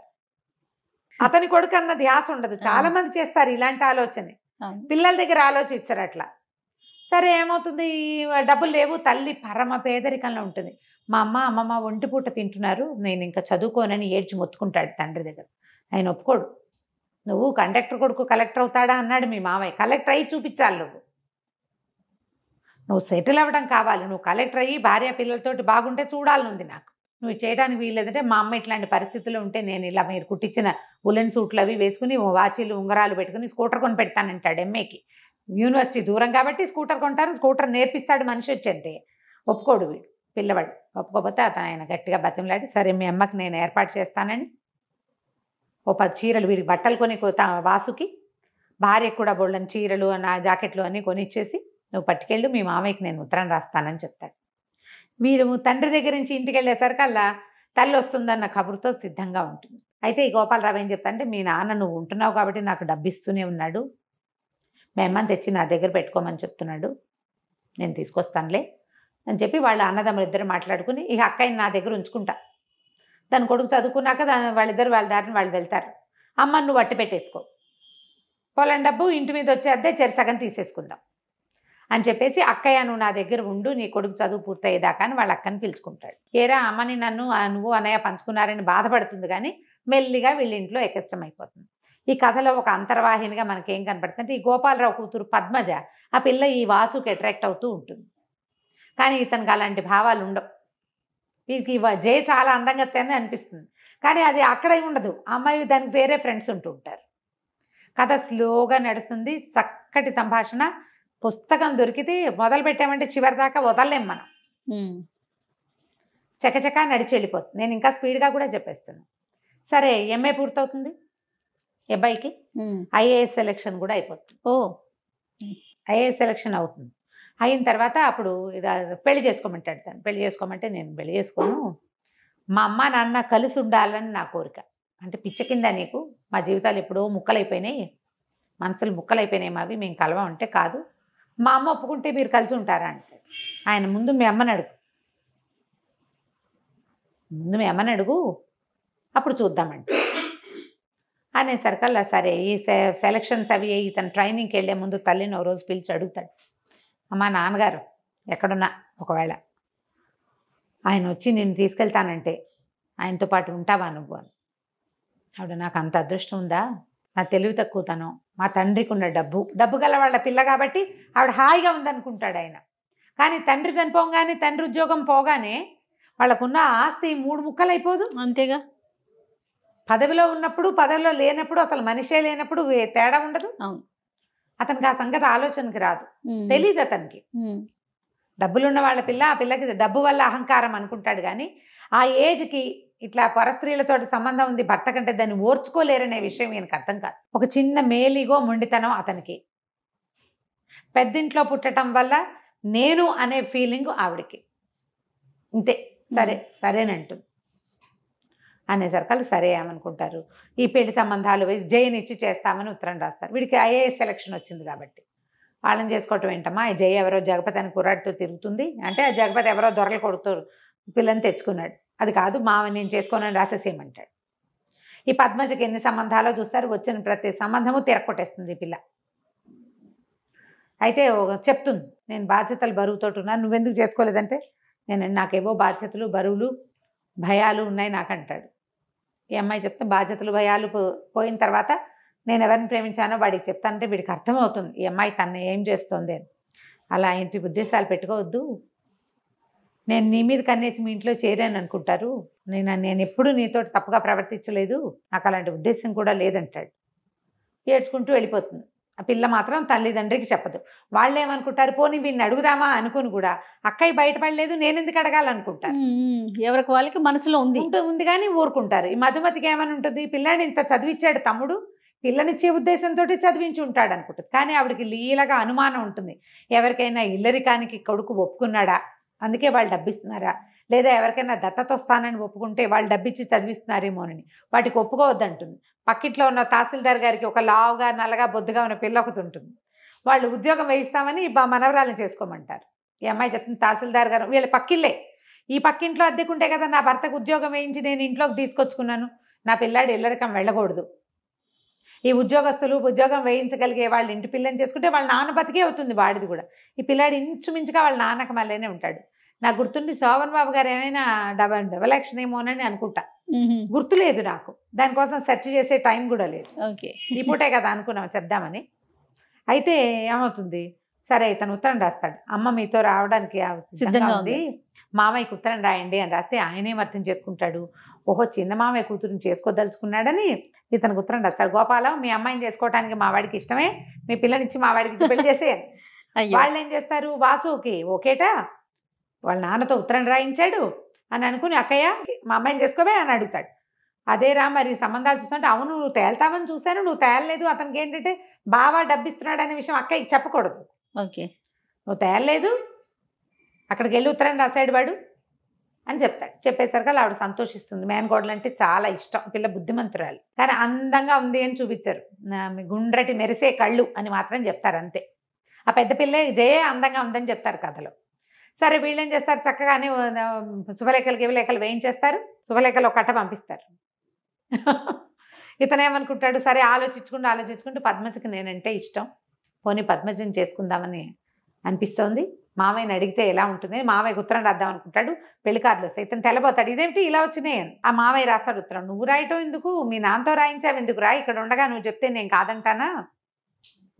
అతని కొడుకు అన్న ధ్యాస ఉండదు. చాలా మంది చేస్తారు ఇలాంటి ఆలోచన, పిల్లల దగ్గర ఆలోచించారు అట్లా. సరే ఏమవుతుంది, డబ్బులు లేవు, తల్లి పరమ పేదరికంలో ఉంటుంది. మా అమ్మమ్మ ఒంటి పూట తింటున్నారు, నేను ఇంకా చదువుకోనని ఏడ్చి మొత్తుకుంటాడు తండ్రి దగ్గర. ఆయన ఒప్పుకోడు. నువ్వు కండక్టర్ కొడుకు కలెక్టర్ అవుతాడా అన్నాడు మీ మామయ్య. కలెక్టర్ అయ్యి చూపించాలి, నువ్వు సెటిల్ అవ్వడం కావాలి, నువ్వు కలెక్టర్ అయ్యి భార్య పిల్లలతోటి బాగుంటే చూడాలనుంది నాకు, నువ్వు చేయడానికి వీల్లేదంటే మా అమ్మ ఇట్లాంటి పరిస్థితుల్లో ఉంటే నేను ఇలా మీరు కుట్టించిన ఉలెన్ సూట్లు అవి వేసుకుని వాచీలు ఉంగరాలు పెట్టుకుని స్కూటర్ కొని పెడతానంటాడు. ఎంఏకి యూనివర్సిటీ దూరం కాబట్టి స్కూటర్ కొంటాను, స్కూటర్ నేర్పిస్తాడు మనిషి వచ్చంటే. ఒప్పుకోడు వీడు పిల్లవాడు. ఒప్పుకోకపోతే ఆయన గట్టిగా బతిమలాడి సరే మీ అమ్మకి నేను ఏర్పాటు చేస్తానని ఓ 10 చీరలు వీడికి బట్టలు కొని వాసుకి, భార్యకు కూడా బోళ్ళని చీరలు నా జాకెట్లు అన్నీ కొనిచ్చేసి నువ్వు పట్టుకెళ్ళు, మీ మామయ్యకి నేను ఉత్తరం రాస్తానని చెప్తాడు. వీరు తండ్రి దగ్గర నుంచి ఇంటికి వెళ్ళేసరికల్లా తల్లి వస్తుందన్న కబురుతో సిద్ధంగా ఉంటుంది. అయితే ఈ గోపాలరావు ఏం చెప్తానంటే మీ నాన్న నువ్వు ఉంటున్నావు కాబట్టి నాకు డబ్బు ఇస్తూనే ఉన్నాడు, మీ అమ్మని తెచ్చి నా దగ్గర పెట్టుకోమని చెప్తున్నాడు, నేను తీసుకొస్తానులే అని చెప్పి వాళ్ళ అన్నదమ్ములు ఇద్దరు మాట్లాడుకుని ఇక అక్కయ్యని నా దగ్గర ఉంచుకుంటా, దాని కొడుకు చదువుకున్నాక వాళ్ళిద్దరు వాళ్ళ దారిని వాళ్ళు వెళ్తారు, అమ్మని నువ్వు అట్టి పెట్టేసుకో, పొలం డబ్బు ఇంటి మీద వచ్చే అద్దె సగం తీసేసుకుందాం అని చెప్పేసి అక్కయ్య నువ్వు నా దగ్గర ఉండు, నీ కొడుకు చదువు పూర్తయ్యేదాకా అని వాళ్ళ అక్కని పిలుచుకుంటాడు. ఏరా అమ్మని నువ్వు అన్నయ్య పంచుకున్నారని బాధపడుతుంది, కానీ మెల్లిగా వీళ్ళ ఇంట్లో ఎక్కష్టం అయిపోతుంది. ఈ కథలో ఒక అంతర్వాహినిగా మనకేం కనపడుతుందంటే ఈ గోపాలరావు కూతురు పద్మజ ఆ పిల్ల ఈ వాసుకి అట్రాక్ట్ అవుతూ ఉంటుంది. కానీ ఇతనికి అలాంటి భావాలు ఉండవు. వీరికి జయ చాలా అందంగా తనే అనిపిస్తుంది, కానీ అది అక్కడే ఉండదు. ఆ అమ్మాయి దానికి వేరే ఫ్రెండ్స్ ఉంటూ ఉంటారు. కథ స్లోగా నడుస్తుంది, చక్కటి సంభాషణ. పుస్తకం దొరికితే మొదలు పెట్టామంటే చివరి దాకా వదలలేం మనం. చకచకా నడిచి వెళ్ళిపోతుంది. నేను ఇంకా స్పీడ్గా కూడా చెప్పేస్తున్నాను. సరే, ఎంఏ పూర్తవుతుంది అబ్బాయికి. ఐఏఎస్ సెలెక్షన్ కూడా అయిపోతుంది. ఐఏఎస్ సెలెక్షన్ అవుతుంది. అయిన తర్వాత అప్పుడు పెళ్లి చేసుకోమంటాడు తను. పెళ్లి చేసుకోమంటే నేను పెళ్లి చేసుకోను, మా అమ్మ నాన్న కలిసి ఉండాలని నా కోరిక. అంటే పిచ్చ కింద నీకు, మా జీవితాలు ఎప్పుడో ముక్కలైపోయినాయి, మనసులు ముక్కలైపోయినాయి మావి, మేము కలవం అంటే కాదు, మా అమ్మ ఒప్పుకుంటే మీరు కలిసి ఉంటారా అంటే ఆయన ముందు మీ అమ్మని అడుగు, అప్పుడు చూద్దామండి అనేసరికల్లా సరే ఈ సెలక్షన్స్ అవి ఇతను ట్రైనింగ్కి వెళ్ళే ముందు తల్లిని ఓ రోజు పిలిచి అడుగుతాడు, అమ్మా నాన్నగారు ఎక్కడున్నా ఒకవేళ ఆయన వచ్చి నేను తీసుకెళ్తానంటే ఆయనతో పాటు ఉంటావా నువ్వు అని. ఆవిడ, నాకు అంత అదృష్టం ఉందా, నా తెలివి తక్కువతనం, మా తండ్రికి ఉన్న డబ్బు గల వాళ్ళ పిల్ల కాబట్టి ఆవిడ హాయిగా ఉందనుకుంటాడు ఆయన. కానీ తండ్రి చనిపోగానే, తండ్రి ఉద్యోగం పోగానే వాళ్ళకున్న ఆస్తి 3 ముక్కలైపోదు. అంతేగా, పదవిలో ఉన్నప్పుడు పదవిలో లేనప్పుడు అసలు మనిషే లేనప్పుడు తేడా ఉండదు. అతనికి ఆ సంగతి ఆలోచనకి రాదు, తెలీదు అతనికి. డబ్బులున్న వాళ్ళ పిల్ల, ఆ పిల్లకి డబ్బు వల్ల అహంకారం అనుకుంటాడు. కానీ ఆ ఏజ్కి ఇట్లా పరస్త్రీలతో సంబంధం ఉంది భర్త కంటే, దాన్ని ఓర్చుకోలేరనే విషయం ఈయనకు అర్థం కాదు. ఒక చిన్న మేలిగో మొండితనం అతనికి. పెద్దింట్లో పుట్టడం వల్ల నేను అనే ఫీలింగ్ ఆవిడకి. ఇంతే, సరేనంటు అనేసరికి సరే ఏమనుకుంటారు, ఈ పెళ్లి సంబంధాలు జయనిచ్చి చేస్తామని ఉత్తరం రాస్తారు. వీడికి ఐఏఎస్ సెలక్షన్ వచ్చింది కాబట్టి వాళ్ళని చేసుకోవటం ఏంటమ్మా, జయ ఎవరో జగపతి అని కుర్రాడితో తిరుగుతుంది అంటే, ఆ జగపతి ఎవరో దొరలు కొడుతూ పిల్లని తెచ్చుకున్నాడు, అది కాదు నేను చేసుకోనని రాసేసేయమంటాడు. ఈ పద్మజకి ఎన్ని సంబంధాలో చూస్తారు, వచ్చిన ప్రతి సంబంధము తిరగొట్టేస్తుంది ఈ పిల్ల. అయితే చెప్తుంది, నేను బాధ్యతలు బరువుతోటి ఉన్నాను, నువ్వెందుకు చేసుకోలేదంటే, నాకేవో బాధ్యతలు బరువులు భయాలు ఉన్నాయి నాకంటాడు. ఈ అమ్మాయి చెప్తే బాధ్యతలు భయాలు పోయిన తర్వాత నేను ఎవరిని ప్రేమించానో వాడికి చెప్తానంటే వీడికి అర్థమవుతుంది ఈ అమ్మాయి తను ఏం చేస్తుంది అని. అలా ఇంటి ఉద్దేశాలు పెట్టుకోవద్దు, నేను నీ మీద కన్నేసి మీ ఇంట్లో చేరాను అనుకుంటారు, నేను ఎప్పుడు నీతో తప్పుగా ప్రవర్తించలేదు, నాకు అలాంటి ఉద్దేశం కూడా లేదంటాడు. ఏడ్చుకుంటూ వెళ్ళిపోతుంది. ఆ పిల్ల మాత్రం తల్లిదండ్రికి చెప్పదు. వాళ్ళు ఏమనుకుంటారు, పోనీ వీడిని అడుగుదామా అనుకుని కూడా అక్కయ్య బయటపడలేదు, నేను ఎందుకు అడగాలనుకుంటారు. ఎవరికి వాళ్ళకి మనసులో ఉంది కానీ ఊరుకుంటారు. ఈ మధుమతికి ఏమని ఉంటుంది, పిల్లాడిని ఇంత చదివించాడు తమ్ముడు, పిల్లనిచ్చే ఉద్దేశంతో చదివించి ఉంటాడు అనుకుంటుంది. కానీ ఆవిడకి లీలగా అనుమానం ఉంటుంది, ఎవరికైనా ఇల్లరికానికి కొడుకు ఒప్పుకున్నాడా, అందుకే వాళ్ళు డబ్బిస్తున్నారా, లేదా ఎవరికైనా దత్తతొస్తానని ఒప్పుకుంటే వాళ్ళు డబ్బిచ్చి చదివిస్తున్నారేమోనని. వాటికి ఒప్పుకోవద్దంటుంది. పక్కింట్లో ఉన్న తహసీల్దార్ గారికి ఒక లావుగా నల్లగా బొద్దుగా ఉన్న పిల్ల ఒకటి ఉంటుంది, వాళ్ళు ఉద్యోగం వేయిస్తామని మనవరాలను చేసుకోమంటారు. ఈ అమ్మాయి చెప్తుంది, తహసీల్దార్ గారు వీళ్ళ పక్కిల్లే, ఈ పక్కింట్లో అద్దెకుంటే కదా నా భర్తకు ఉద్యోగం వేయించి నేను ఇంట్లోకి తీసుకొచ్చుకున్నాను, నా పిల్లాడు ఇల్లరికం వెళ్ళకూడదు. ఈ ఉద్యోగస్తులు ఉద్యోగం వేయించగలిగే వాళ్ళ ఇంటి పిల్లని చేసుకుంటే వాళ్ళ నాన్న బతికే అవుతుంది వాడిది కూడా. ఈ పిల్లాడు ఇంచుమించుగా వాళ్ళ నాన్నక మళ్ళీనే ఉంటాడు. నాకు గుర్తుండి శోభన్ బాబు గారు ఏమైనా డబల్ యాక్షన్ ఏమోనని అనుకుంటా, గుర్తులేదు నాకు, దానికోసం సెర్చ్ చేసే టైం కూడా లేదు. ఈ పూటే కదా అనుకున్నాం చెప్దామని. అయితే ఏమవుతుంది, సరే ఇతను ఉత్తరం రాస్తాడు, అమ్మ మీతో రావడానికి సిద్ధంగా ఉంది, మామయ్యకి ఉత్తరం రాయండి అని రాస్తే ఆయనేం అర్థం చేసుకుంటాడు, ఓహో చిన్న మామయ్య కూతురుని చేసుకోదలుచుకున్నాడని ఇతనికి ఉత్తరం రాస్తాడు. గోపాలం, మీ అమ్మాయిని చేసుకోవడానికి మా వాడికి ఇష్టమే, మీ పిల్లనిచ్చి మా వాడికి పెళ్లి చేసేయాలి. వాళ్ళు ఏం చేస్తారు, వాసుకి ఓకేటా వాళ్ళ నాన్నతో ఉత్తరం రాయించాడు అని అనుకుని, అక్కయ్య మా అమ్మాయిని చేసుకోవే అని అడుగుతాడు. అదేరా మరి సంబంధాలు చూస్తుంటే, అవును నువ్వు తేల్తామని చూశాను, నువ్వు తేలలేదు, అతనికి ఏంటంటే బాగా డబ్బిస్తున్నాడు అనే విషయం అక్కయ్యకి చెప్పకూడదు. నువ్వు తేలలేదు, అక్కడికి వెళ్ళి ఉత్తరం రాశాడు వాడు అని చెప్తాడు. చెప్పేసరికి ఆవిడ సంతోషిస్తుంది. మేనకోడలు అంటే చాలా ఇష్టం, పిల్ల బుద్ధిమంతురాలు, కానీ అందంగా ఉంది అని చూపించారు, గుండ్రటి మెరిసే కళ్ళు అని మాత్రం చెప్తారు అంతే. ఆ పెద్ద పిల్ల జయ అందంగా ఉందని చెప్తారు కథలో. సరే వీళ్ళు ఏం చేస్తారు, చక్కగానే శుభలేఖలు వేయించేస్తారు, శుభలేఖలు ఒక కట్ట పంపిస్తారు. ఇతనేమనుకుంటాడు, సరే ఆలోచించుకుంటూ పద్మజకి నేనంటే ఇష్టం, పోనీ పద్మజని చేసుకుందామని అనిపిస్తోంది, మామయ్యని అడిగితే ఎలా ఉంటుంది, మామయ్యకి ఉత్తరం రాద్దాం అనుకుంటాడు. పెళ్లి కార్డులు వస్తాయి, ఇతను తెల్లబోతాడు, ఇదేంటి ఇలా వచ్చినాయి అని. ఆ మామయ్య రాస్తాడు ఉత్తరం. నువ్వు రాయటం ఎందుకు, మీ నాన్నతో రాయించావు ఎందుకు రా, ఇక్కడ ఉండగా నువ్వు చెప్తే నేను కాదంటానా,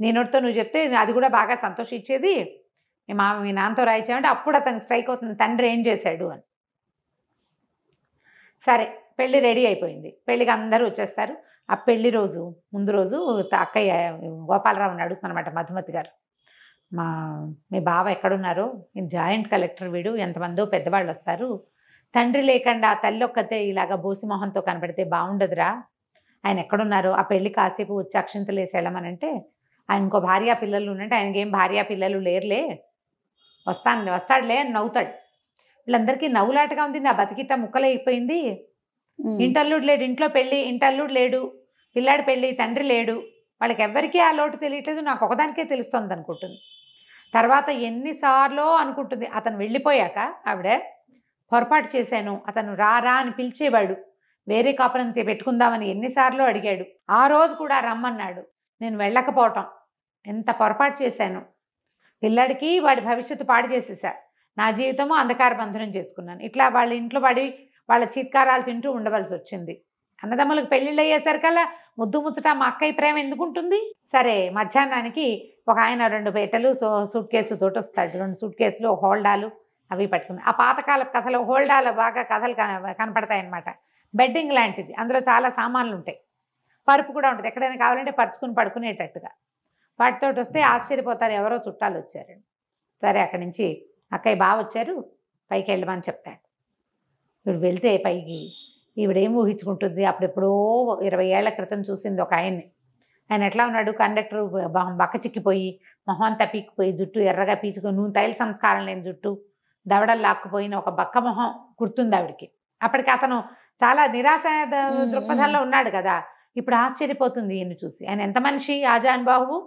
నీ నోటితో నువ్వు చెప్తే అది కూడా బాగా సంతోషించేది, మీ నాన్నతో రాయించామంటే అప్పుడు అతను స్ట్రైక్ అవుతుంది, తండ్రి ఏం చేశాడు అని. సరే పెళ్ళి రెడీ అయిపోయింది, పెళ్ళికి అందరూ వచ్చేస్తారు. ఆ పెళ్లి రోజు ముందు రోజు అక్కయ్య గోపాలరావుని అడుగుతున్నమాట మధుమతి గారు, మీ బావ ఎక్కడున్నారు, జాయింట్ కలెక్టర్ వీడు, ఎంతమందో పెద్దవాళ్ళు వస్తారు, తండ్రి లేకుండా తల్లి ఒక్కతే ఇలాగ బోసి మొహంతో కనపడితే బాగుండదురా, ఆయన ఎక్కడున్నారు, ఆ పెళ్లి కాసేపు వచ్చి అక్షింతలు వేసి వెళ్ళమనంటే, ఆయన ఇంకో భార్యా పిల్లలు ఉన్నట్టే, ఆయనకేం భార్యా పిల్లలు లేరులే, వస్తాడులే అని నవ్వుతాడు. వీళ్ళందరికీ నవ్వులాటగా ఉంది, నా బతికిట్ట ముక్కలైపోయింది, ఇంటల్లుడు లేడు, ఇంట్లో పెళ్ళి, ఇంటల్లుడు లేడు, పిల్లాడి పెళ్ళి, తండ్రి లేడు, వాళ్ళకి ఎవ్వరికీ ఆ లోటు తెలియట్లేదు, నాకు ఒకదానికే తెలుస్తుంది అనుకుంటుంది. తర్వాత ఎన్నిసార్లు అనుకుంటుంది, అతను వెళ్ళిపోయాక ఆవిడ పొరపాటు చేశాను, అతను రారా అని పిలిచేవాడు, వేరే కాపురం పెట్టుకుందామని ఎన్నిసార్లు అడిగాడు, ఆ రోజు కూడా రమ్మన్నాడు, నేను వెళ్ళకపోవటం ఎంత పొరపాటు చేశాను, పిల్లాడికి వాడి భవిష్యత్తు పాడు చేసేసా, నా జీవితము అంధకార బంధనం చేసుకున్నాను, ఇట్లా వాళ్ళ ఇంట్లో పడి వాళ్ళ చీత్కారాలు తింటూ ఉండవలసి వచ్చింది. అన్నదమ్ములకు పెళ్ళిళ్ళు అయ్యేసరికల్లా ముద్దు ముచ్చట మా అక్కయ్య ప్రేమ ఎందుకుంటుంది. సరే మధ్యాహ్నానికి ఒక ఆయన 2 పెట్టెలు సూట్ కేసు తోటి వస్తాడు, 2 సూట్ కేసులు, హోల్డాలు అవి పట్టుకుని. ఆ పాతకాల కథలు హోల్డాలు బాగా కథలు కనపడతాయి అన్నమాట. బెడ్డింగ్ లాంటిది, అందులో చాలా సామాన్లు ఉంటాయి, పరుపు కూడా ఉంటుంది, ఎక్కడైనా కావాలంటే పరుచుకుని పడుకునేటట్టుగా. వాటితో వస్తే ఆశ్చర్యపోతారు, ఎవరో చుట్టాలు వచ్చారండి. సరే అక్కడి నుంచి అక్కయ్య బాగా వచ్చారు, పైకి వెళ్ళమని చెప్తాడు. ఇప్పుడు వెళ్తే పైకి ఈవిడేం ఊహించుకుంటుంది, అప్పుడెప్పుడో 20 ఏళ్ల క్రితం చూసింది ఒక ఆయన్ని. ఆయన ఎట్లా ఉన్నాడు, కండక్టర్ బక్క చిక్కిపోయి, మొహం అంతా పీక్కుపోయి, జుట్టు ఎర్రగా పీచుకొని, నూనె తైల సంస్కారం లేని జుట్టు, దవడలు లాక్కుపోయిన ఒక బక్క మొహం గుర్తుంది ఆవిడికి. అప్పటికి అతను చాలా నిరాశ దృక్పథంలో ఉన్నాడు కదా. ఇప్పుడు ఆశ్చర్యపోతుంది ఈయన్ని చూసి. ఆయన ఎంత మనిషి, ఆజానుబాహువు,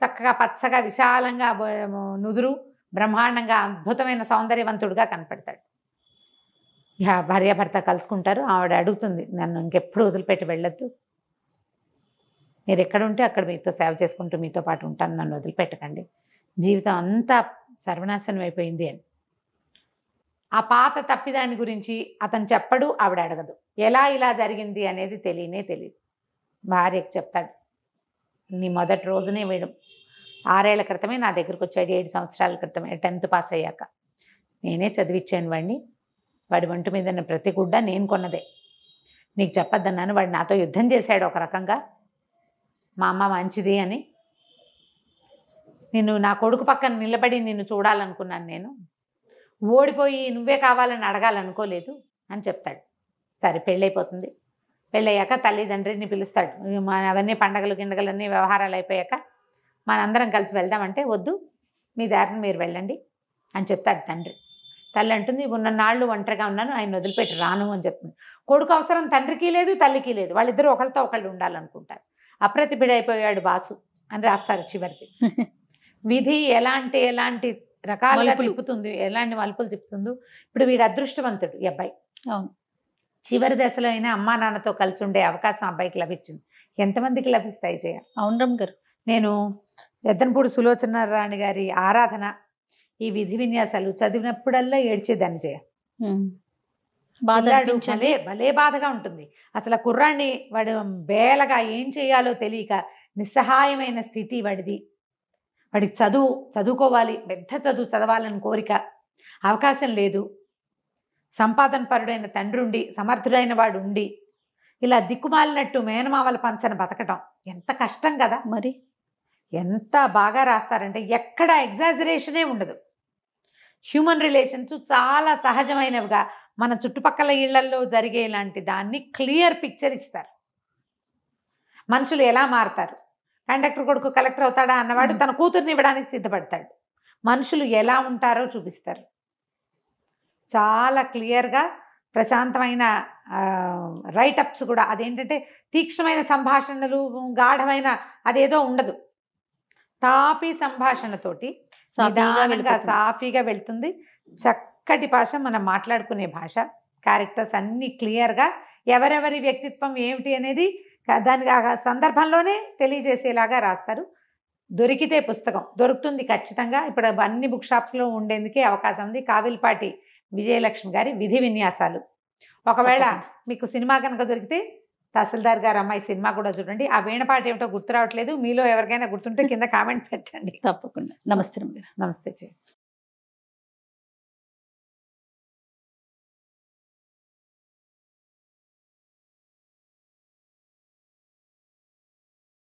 చక్కగా పచ్చగా విశాలంగా నుదురు, బ్రహ్మాండంగా అద్భుతమైన సౌందర్యవంతుడుగా కనపడతాడు. భార్యాభర్త కలుసుకుంటారు. ఆవిడ అడుగుతుంది, నన్ను ఇంకెప్పుడు వదిలిపెట్టి వెళ్ళొద్దు, మీరు ఎక్కడుంటే అక్కడ మీతో సేవ చేసుకుంటూ మీతో పాటు ఉంటాను, నన్ను వదిలిపెట్టకండి, జీవితం అంతా సర్వనాశనం అయిపోయింది అని. ఆ పాత తప్పిదాని గురించి అతను చెప్పడు, ఆవిడ అడగదు. ఎలా ఇలా జరిగింది అనేది తెలియదు. భార్యకు చెప్తాడు, నీ మొదటి రోజునే వీడు 6 ఏళ్ల క్రితమే నా దగ్గరకు వచ్చాడు, 7 సంవత్సరాల క్రితమే, 10th పాస్ అయ్యాక నేనే చదివించాను వాడిని, వాడి ఒంటి మీద ప్రతి గుడ్డ నేను కొన్నదే, నీకు చెప్పొద్దన్నాను, వాడు నాతో యుద్ధం చేశాడు ఒక రకంగా, మా అమ్మ మంచిది అని, నిన్ను నా కొడుకు పక్కన నిలబడి నిన్ను చూడాలనుకున్నాను, నేను ఓడిపోయి నువ్వే కావాలని అడగాలనుకోలేదు అని చెప్తాడు. సరే పెళ్ళైపోతుంది. పెళ్ళయ్యాక తల్లిదండ్రిని పిలుస్తాడు. అవన్నీ పండగలు గిండగలన్నీ వ్యవహారాలు అయిపోయాక మనందరం కలిసి వెళ్దామంటే, వద్దు మీ దారిని మీరు వెళ్ళండి అని చెప్తాడు తండ్రి. తల్లి అంటుంది, ఉన్న నాళ్ళు ఒంటరిగా ఉన్నాను, ఆయన వదిలిపెట్టి రాను అని చెప్తుంది. కొడుకు అవసరం తండ్రికి లేదు, తల్లికి లేదు, వాళ్ళిద్దరూ ఒకరితో ఒకళ్ళు ఉండాలనుకుంటారు. అప్రతిభుడైపోయాడు బాసు అని రాస్తారు చివరికి. విధి ఎలాంటి రకాలుగా తిప్పుతుంది, ఎలాంటి మలుపులు తిప్పుతుందో. ఇప్పుడు వీడు అదృష్టవంతుడు ఈ అబ్బాయి. అవును, చివరి దశలో అయినా అమ్మా నాన్నతో కలిసి ఉండే అవకాశం అబ్బాయికి లభించింది. ఎంతమందికి లభిస్తాయి జయ? అవును రమ్మ గారు. నేను ఎద్దనపూడి సులోచన రాణి గారి ఆరాధన, ఈ విధి విన్యాసాలు చదివినప్పుడల్లా ఏడ్చేదాన్ని జయ. భలే బాధగా ఉంటుంది. అసలు కుర్రాన్ని వాడు బేలగా ఏం చేయాలో తెలియక నిస్సహాయమైన స్థితి వాడిది. వాడికి చదువుకోవాలి, పెద్ద చదువు చదవాలని కోరిక, అవకాశం లేదు. సంపాదన పరుడైన తండ్రి ఉండి, సమర్థుడైన వాడు ఉండి, ఇలా దిక్కుమాలినట్టు మేనమామల పంచన బతకటం ఎంత కష్టం కదా. మరి ఎంత బాగా రాస్తారంటే ఎక్కడ ఎగ్జాజరేషనే ఉండదు. హ్యూమన్ రిలేషన్స్ చాలా సహజమైనవిగా మన చుట్టుపక్కల ఇళ్లల్లో జరిగే ఇలాంటి దాన్ని క్లియర్ పిక్చర్ ఇస్తారు. మనుషులు ఎలా మారుతారు, కండక్టర్ కొడుకు కలెక్టర్ అవుతాడా అన్నవాడు తన కూతుర్ని ఇవ్వడానికి సిద్ధపడతాడు. మనుషులు ఎలా ఉంటారో చూపిస్తారు. చాలా క్లియర్గా ప్రశాంతమైన రైటప్స్ కూడా. అదేంటంటే తీక్షణమైన సంభాషణలు, గాఢమైన అదేదో ఉండదు. తాపీ సంభాషణతోటి సాఫీగా వెళ్తుంది. చక్కటి భాష, మనం మాట్లాడుకునే భాష. క్యారెక్టర్స్ అన్నీ క్లియర్గా ఎవరెవరి వ్యక్తిత్వం ఏమిటి అనేది దానికి ఆ సందర్భంలోనే తెలియజేసేలాగా రాస్తారు. దొరికితే పుస్తకం దొరుకుతుంది ఖచ్చితంగా. ఇప్పుడు అన్ని బుక్ షాప్స్లో ఉండేందుకే అవకాశం ఉంది. కావిల్పాటి విజయలక్ష్మి గారి విధి విన్యాసాలు. ఒకవేళ మీకు సినిమా కనుక దొరికితే తహసీల్దార్ గారు అమ్మాయి సినిమా కూడా చూడండి. ఆ వీణపాట ఏమిటో గుర్తు రావట్లేదు, మీలో ఎవరికైనా గుర్తుంటే కింద కామెంట్ పెట్టండి. తప్పకుండా. నమస్తే రమ్య గారు. నమస్తే.